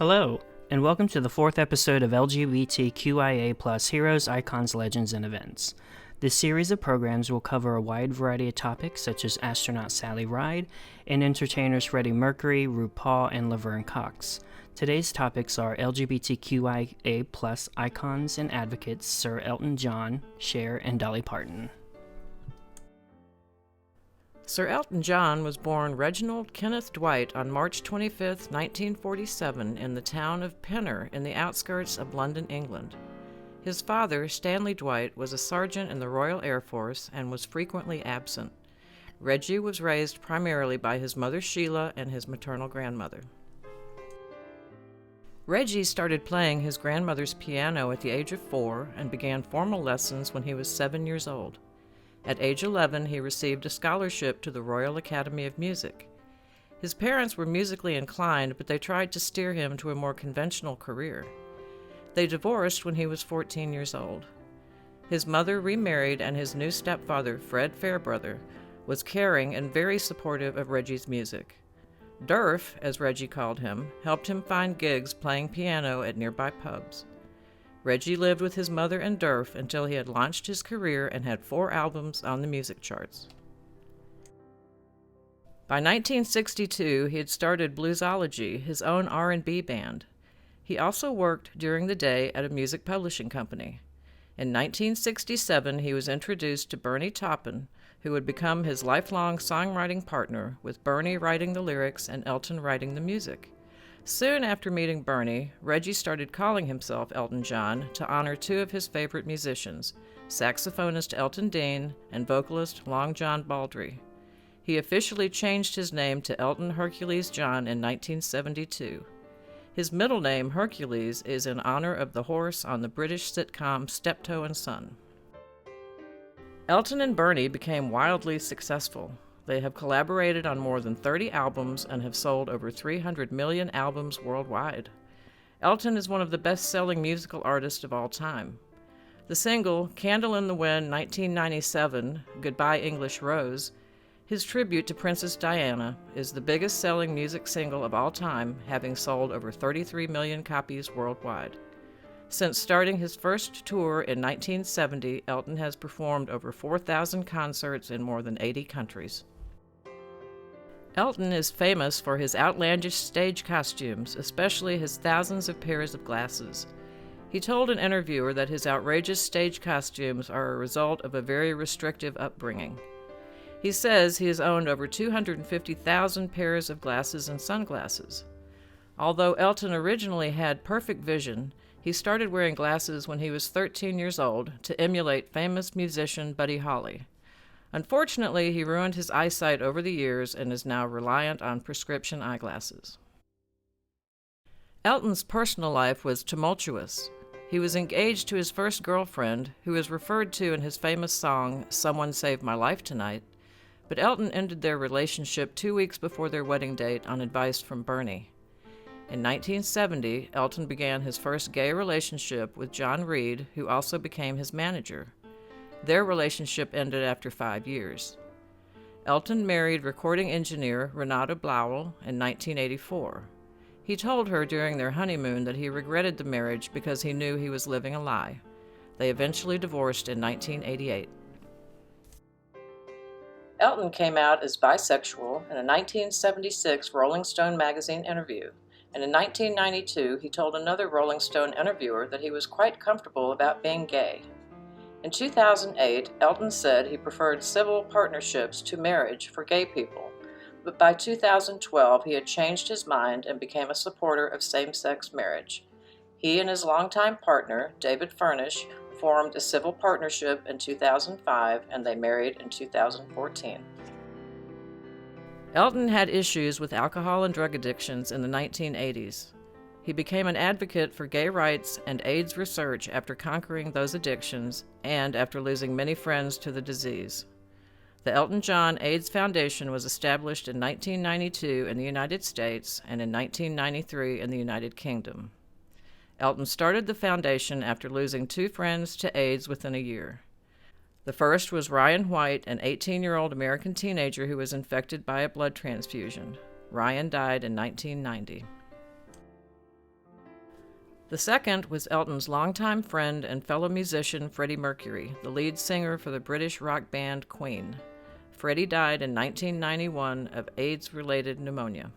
Hello, and welcome to the fourth episode of LGBTQIA+ Heroes, Icons, Legends, and Events. This series of programs will cover a wide variety of topics such as astronaut Sally Ride and entertainers Freddie Mercury, RuPaul, and Laverne Cox. Today's topics are LGBTQIA+ icons and advocates Sir Elton John, Cher, and Dolly Parton. Sir Elton John was born Reginald Kenneth Dwight on March 25, 1947, in the town of Penner in the outskirts of London, England. His father, Stanley Dwight, was a sergeant in the Royal Air Force and was frequently absent. Reggie was raised primarily by his mother Sheila and his maternal grandmother. Reggie started playing his grandmother's piano at the age of 4 and began formal lessons when he was 7 years old. At age 11, he received a scholarship to the Royal Academy of Music. His parents were musically inclined, but they tried to steer him to a more conventional career. They divorced when he was 14 years old. His mother remarried, and his new stepfather, Fred Fairbrother, was caring and very supportive of Reggie's music. Durf, as Reggie called him, helped him find gigs playing piano at nearby pubs. Reggie lived with his mother and Durf until he had launched his career and had 4 albums on the music charts. By 1962, he had started Bluesology, his own R&B band. He also worked during the day at a music publishing company. In 1967, he was introduced to Bernie Taupin, who would become his lifelong songwriting partner, with Bernie writing the lyrics and Elton writing the music. Soon after meeting Bernie, Reggie started calling himself Elton John to honor 2 of his favorite musicians, saxophonist Elton Dean and vocalist Long John Baldry. He officially changed his name to Elton Hercules John in 1972. His middle name, Hercules, is in honor of the horse on the British sitcom Steptoe and Son. Elton and Bernie became wildly successful. They have collaborated on more than 30 albums and have sold over 300 million albums worldwide. Elton is one of the best-selling musical artists of all time. The single, Candle in the Wind 1997, Goodbye English Rose, his tribute to Princess Diana, is the biggest-selling music single of all time, having sold over 33 million copies worldwide. Since starting his first tour in 1970, Elton has performed over 4,000 concerts in more than 80 countries. Elton is famous for his outlandish stage costumes, especially his thousands of pairs of glasses. He told an interviewer that his outrageous stage costumes are a result of a very restrictive upbringing. He says he has owned over 250,000 pairs of glasses and sunglasses. Although Elton originally had perfect vision, he started wearing glasses when he was 13 years old to emulate famous musician Buddy Holly. Unfortunately, he ruined his eyesight over the years and is now reliant on prescription eyeglasses. Elton's personal life was tumultuous. He was engaged to his first girlfriend, who is referred to in his famous song, Someone Saved My Life Tonight, but Elton ended their relationship 2 weeks before their wedding date on advice from Bernie. In 1970, Elton began his first gay relationship with John Reid, who also became his manager. Their relationship ended after 5 years. Elton married recording engineer Renata Blauel in 1984. He told her during their honeymoon that he regretted the marriage because he knew he was living a lie. They eventually divorced in 1988. Elton came out as bisexual in a 1976 Rolling Stone magazine interview, and in 1992 he told another Rolling Stone interviewer that he was quite comfortable about being gay. In 2008, Elton said he preferred civil partnerships to marriage for gay people, but by 2012 he had changed his mind and became a supporter of same-sex marriage. He and his longtime partner, David Furnish, formed a civil partnership in 2005, and they married in 2014. Elton had issues with alcohol and drug addictions in the 1980s. He became an advocate for gay rights and AIDS research after conquering those addictions and after losing many friends to the disease. The Elton John AIDS Foundation was established in 1992 in the United States and in 1993 in the United Kingdom. Elton started the foundation after losing 2 friends to AIDS within a year. The first was Ryan White, an 18-year-old American teenager who was infected by a blood transfusion. Ryan died in 1990. The second was Elton's longtime friend and fellow musician Freddie Mercury, the lead singer for the British rock band Queen. Freddie died in 1991 of AIDS-related pneumonia.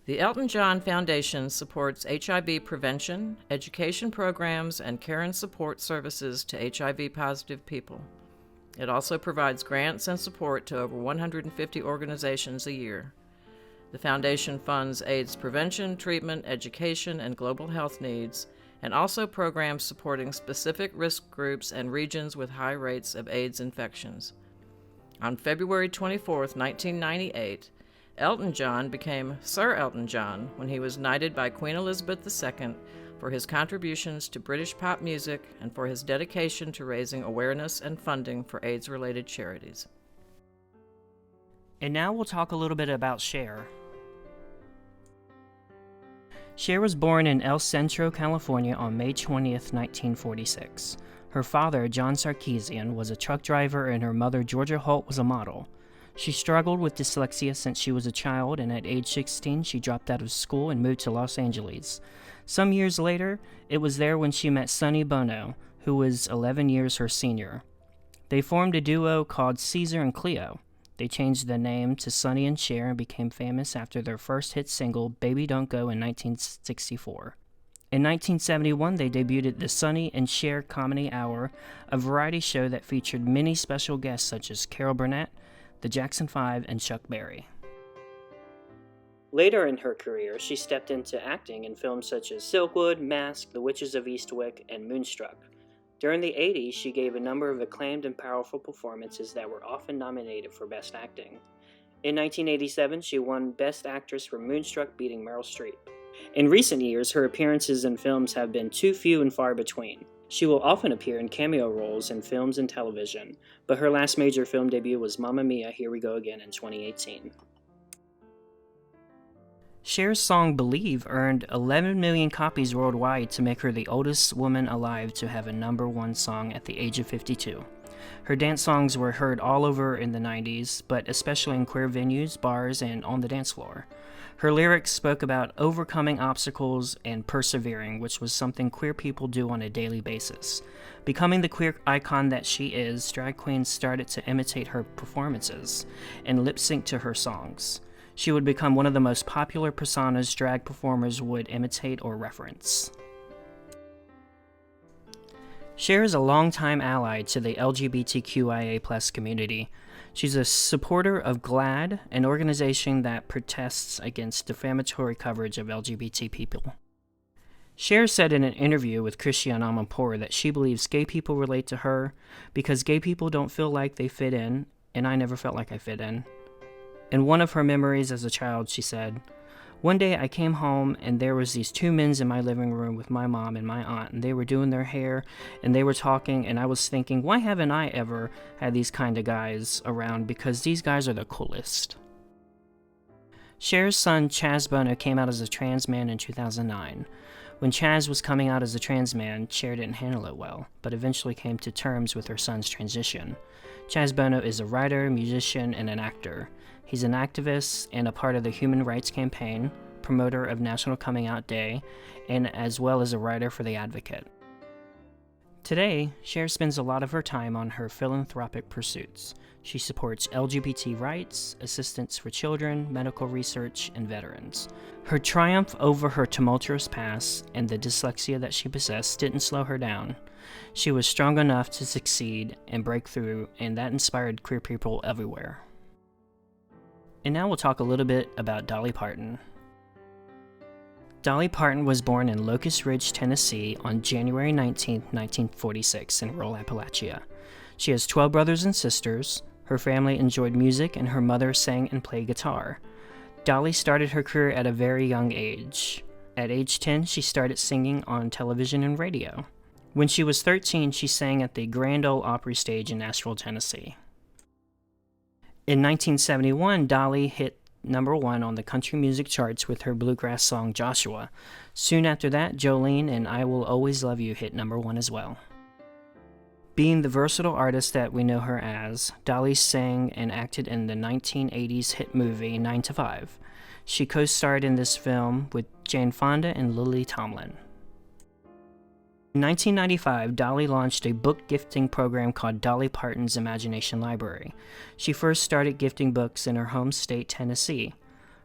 The Elton John Foundation supports HIV prevention, education programs, and care and support services to HIV-positive people. It also provides grants and support to over 150 organizations a year. The foundation funds AIDS prevention, treatment, education, and global health needs, and also programs supporting specific risk groups and regions with high rates of AIDS infections. On February 24, 1998, Elton John became Sir Elton John when he was knighted by Queen Elizabeth II for his contributions to British pop music and for his dedication to raising awareness and funding for AIDS-related charities. And now we'll talk a little bit about Cher. Cher was born in El Centro, California on May 20th, 1946. Her father, John Sarkeesian, was a truck driver and her mother, Georgia Holt, was a model. She struggled with dyslexia since she was a child, and at age 16 she dropped out of school and moved to Los Angeles. Some years later, it was there when she met Sonny Bono, who was 11 years her senior. They formed a duo called Caesar and Cleo. They changed the name to Sonny and Cher and became famous after their first hit single, Baby Don't Go, in 1964. In 1971, they debuted the Sonny and Cher Comedy Hour, a variety show that featured many special guests such as Carol Burnett, the Jackson 5, and Chuck Berry. Later in her career, she stepped into acting in films such as Silkwood, Mask, The Witches of Eastwick, and Moonstruck. During the 80s, she gave a number of acclaimed and powerful performances that were often nominated for Best Acting. In 1987, she won Best Actress for Moonstruck, beating Meryl Streep. In recent years, her appearances in films have been too few and far between. She will often appear in cameo roles in films and television, but her last major film debut was Mamma Mia, Here We Go Again in 2018. Cher's song Believe earned 11 million copies worldwide to make her the oldest woman alive to have a #1 song at the age of 52. Her dance songs were heard all over in the 90s, but especially in queer venues, bars, and on the dance floor. Her lyrics spoke about overcoming obstacles and persevering, which was something queer people do on a daily basis. Becoming the queer icon that she is, drag queens started to imitate her performances and lip-sync to her songs. She would become one of the most popular personas drag performers would imitate or reference. Cher is a longtime ally to the LGBTQIA+ community. She's a supporter of GLAAD, an organization that protests against defamatory coverage of LGBT people. Cher said in an interview with Christiane Amanpour that she believes gay people relate to her because gay people don't feel like they fit in, and I never felt like I fit in. In one of her memories as a child, she said, "One day I came home and there was these two men in my living room with my mom and my aunt, and they were doing their hair and they were talking, and I was thinking, why haven't I ever had these kind of guys around, because these guys are the coolest." Cher's son Chaz Bono came out as a trans man in 2009. When Chaz was coming out as a trans man, Cher didn't handle it well, but eventually came to terms with her son's transition. Chaz Bono is a writer, musician, and an actor. He's an activist and a part of the Human Rights Campaign, promoter of National Coming Out Day, and as well as a writer for The Advocate. Today, Cher spends a lot of her time on her philanthropic pursuits. She supports LGBT rights, assistance for children, medical research, and veterans. Her triumph over her tumultuous past and the dyslexia that she possessed didn't slow her down. She was strong enough to succeed and break through, and that inspired queer people everywhere. And now we'll talk a little bit about Dolly Parton. Dolly Parton was born in Locust Ridge, Tennessee on January 19, 1946 in rural Appalachia. She has 12 brothers and sisters. Her family enjoyed music and her mother sang and played guitar. Dolly started her career at a very young age. At age 10, she started singing on television and radio. When she was 13, she sang at the Grand Ole Opry stage in Nashville, Tennessee. In 1971, Dolly hit #1 on the country music charts with her bluegrass song Joshua. Soon after that, Jolene and I Will Always Love You hit #1 as well. Being the versatile artist that we know her as, Dolly sang and acted in the 1980s hit movie 9 to 5. She co-starred in this film with Jane Fonda and Lily Tomlin. In 1995, Dolly launched a book gifting program called Dolly Parton's Imagination Library. She first started gifting books in her home state, Tennessee.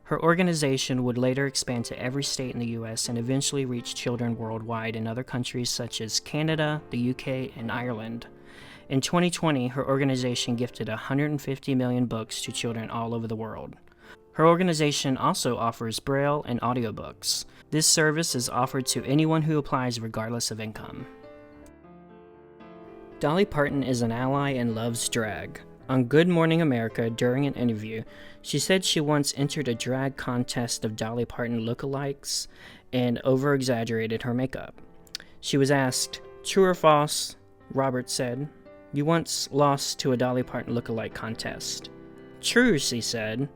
Her organization would later expand to every state in the U.S. and eventually reach children worldwide in other countries such as Canada, the UK, and Ireland. In 2020, her organization gifted 150 million books to children all over the world. Her organization also offers Braille and audiobooks. This service is offered to anyone who applies regardless of income. Dolly Parton is an ally and loves drag. On Good Morning America, during an interview, she said she once entered a drag contest of Dolly Parton lookalikes and over-exaggerated her makeup. She was asked, "True or false?" Robert said, "You once lost to a Dolly Parton lookalike contest." "True," she said.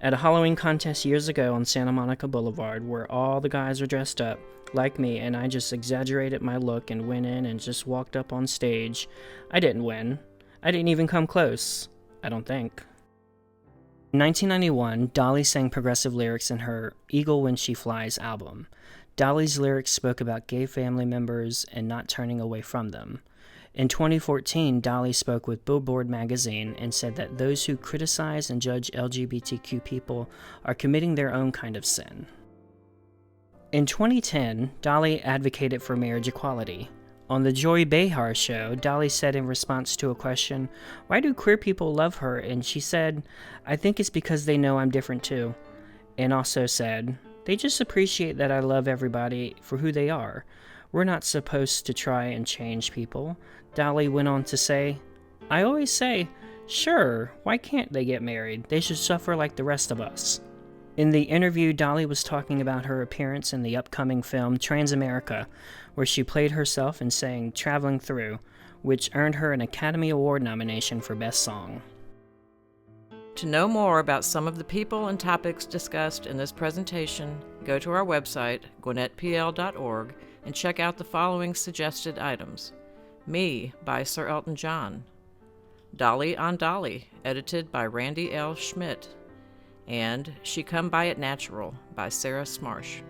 At a Halloween contest years ago on Santa Monica Boulevard, where all the guys were dressed up like me and I just exaggerated my look and went in and just walked up on stage, I didn't win. I didn't even come close, I don't think. In 1991, Dolly sang progressive lyrics in her Eagle When She Flies album. Dolly's lyrics spoke about gay family members and not turning away from them. In 2014, Dolly spoke with Billboard magazine and said that those who criticize and judge LGBTQ people are committing their own kind of sin. In 2010, Dolly advocated for marriage equality. On the Joy Behar show, Dolly said in response to a question, "Why do queer people love her?" And she said, "I think it's because they know I'm different too." And also said, "They just appreciate that I love everybody for who they are. We're not supposed to try and change people." Dolly went on to say, "I always say, sure, why can't they get married? They should suffer like the rest of us." In the interview, Dolly was talking about her appearance in the upcoming film Transamerica, where she played herself and sang Traveling Through, which earned her an Academy Award nomination for Best Song. To know more about some of the people and topics discussed in this presentation, go to our website, gwinnettpl.org, and check out the following suggested items. Me by Sir Elton John. Dolly on Dolly, edited by Randy L. Schmidt. And She Come By It Natural by Sarah Smarsh.